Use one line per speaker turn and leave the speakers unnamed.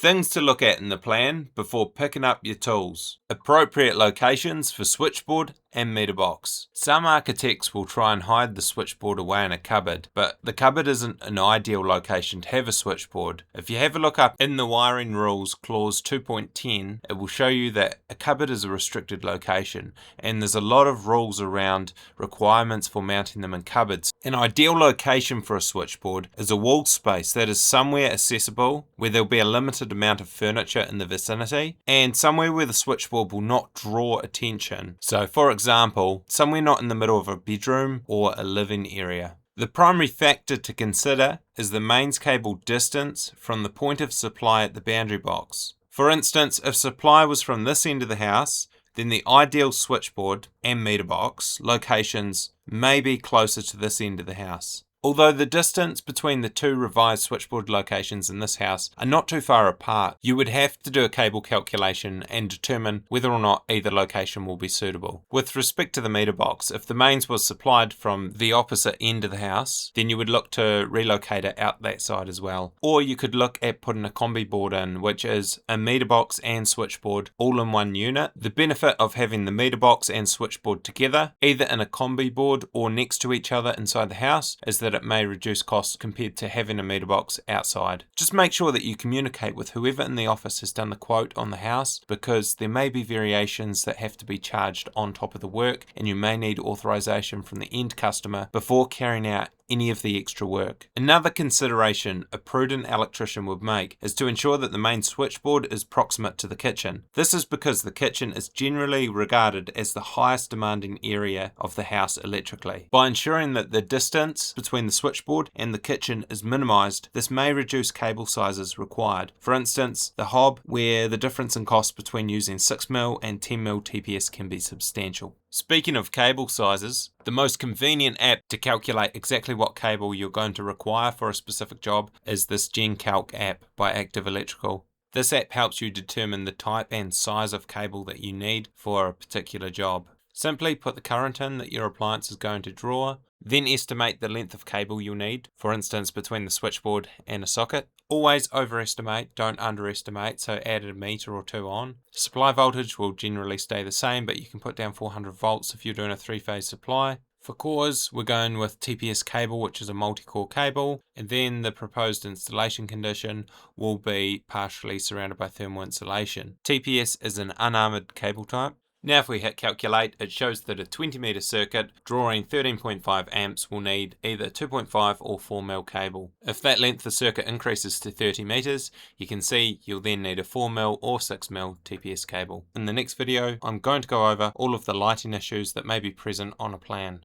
Things to look at in the plan before picking up your tools. Appropriate locations for switchboard and meter box. Some architects will try and hide the switchboard away in a cupboard, but the cupboard isn't an ideal location to have a switchboard. If you have a look up in the wiring rules clause 2.10, it will show you that a cupboard is a restricted location, and there's a lot of rules around requirements for mounting them in cupboards. An ideal location for a switchboard is a wall space that is somewhere accessible, where there'll be a limited amount of furniture in the vicinity, and somewhere where the switchboard will not draw attention. So for example, somewhere not in the middle of a bedroom or a living area. The primary factor to consider is the mains cable distance from the point of supply at the boundary box. For instance, if supply was from this end of the house, then the ideal switchboard and meter box locations may be closer to this end of the house. Although the distance between the two revised switchboard locations in this house are not too far apart, you would have to do a cable calculation and determine whether or not either location will be suitable. With respect to the meter box, if the mains was supplied from the opposite end of the house, then you would look to relocate it out that side as well. Or you could look at putting a combi board in, which is a meter box and switchboard all in one unit. The benefit of having the meter box and switchboard together, either in a combi board or next to each other inside the house, is that it may reduce costs compared to having a meter box outside. Just make sure that you communicate with whoever in the office has done the quote on the house, because there may be variations that have to be charged on top of the work, and you may need authorization from the end customer before carrying out any of the extra work. Another consideration a prudent electrician would make is to ensure that the main switchboard is proximate to the kitchen. This is because the kitchen is generally regarded as the highest demanding area of the house electrically. By ensuring that the distance between the switchboard and the kitchen is minimized, this may reduce cable sizes required. For instance, the hob, where the difference in cost between using 6mm and 10mm TPS can be substantial. Speaking of cable sizes, the most convenient app to calculate exactly what cable you're going to require for a specific job is this GenCalc app by Active Electrical. This app helps you determine the type and size of cable that you need for a particular job. Simply put the current in that your appliance is going to draw, then estimate the length of cable you'll need, for instance between the switchboard and a socket. Always overestimate, don't underestimate, so add a meter or two on. Supply voltage will generally stay the same, but you can put down 400 volts if you're doing a 3-phase supply. For cores, we're going with TPS cable, which is a multi-core cable, and then the proposed installation condition will be partially surrounded by thermal insulation. TPS is an unarmored cable type. Now if we hit calculate, it shows that a 20-meter circuit drawing 13.5 amps will need either 2.5 or 4mm cable. If that length of circuit increases to 30 meters, you can see you'll then need a 4mm or 6mm TPS cable. In the next video, I'm going to go over all of the lighting issues that may be present on a plan.